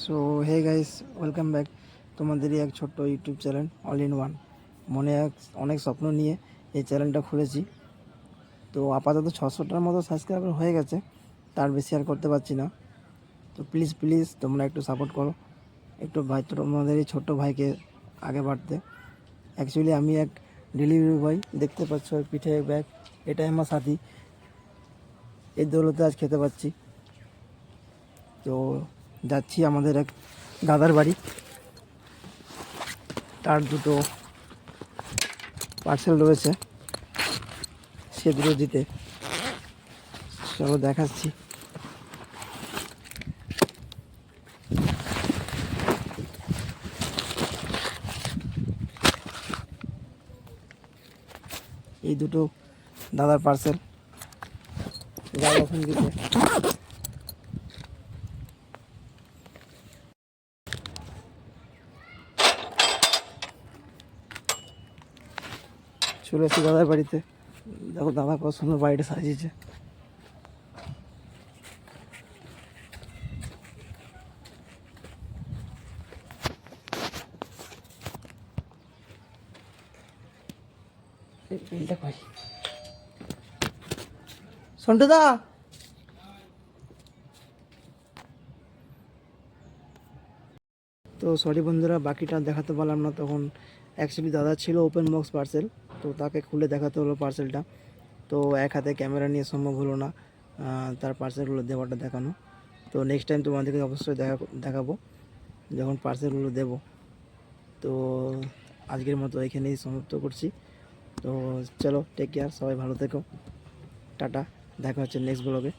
So hey guys, welcome back তোমাদেরই এক ছোট্ট YouTube channel all in one. মনে অনেক স্বপ্ন নিয়ে এই চ্যানেলটা খুলেছি। তো আপাতত 600টার মতো সাবস্ক্রাইবার হয়ে গেছে, তার বেশি আর করতে পারছি না। তো প্লিজ প্লিজ তোমরা একটু সাপোর্ট করো, একটু ভাই তোমাদের এই ছোট্ট ভাইকে আগে বাড়তে। অ্যাকচুয়ালি আমি এক ডেলিভারি বয়, দেখতে পাচ্ছ পিঠে ব্যাগ, এটাই আমার সাথী। এই দৌলতে আজ খেতে পাচ্ছি। তো যাচ্ছি আমাদের এক দাদার বাড়ি, তার দুটো পার্সেল রয়েছে, সে দুটো দিতে। চলো দেখাচ্ছি। এই দুটো দাদার পার্সেল যাবো এখন দিতে। চলে এসেছি দাদার বাড়িতে। দেখো দাদা কত সুন্দর বাড়িটা সাজিয়েছে। বিলটা কই সন্টু দা? তো সরি বন্ধুরা, বাকিটা দেখাতে পারলাম না তখন। অ্যাকচুয়ালি দাদা ছিল ওপেন বক্স পার্সেল, তো তাকে খুলে দেখাতে হলো পার্সেলটা। তো এক হাতে ক্যামেরা নিয়ে সম্ভব হলো না তার পার্সেলগুলো দেওয়াটা দেখানো। তো নেক্সট টাইম তোমাদেরকে অবশ্যই দেখাবো যখন পার্সেলগুলো দেবো। তো আজকের মতো এখানেই সমাপ্ত করছি। তো চলো, টেক কেয়ার, সবাই ভালো থেকো, টাটা, দেখা হচ্ছে নেক্সট ব্লগে।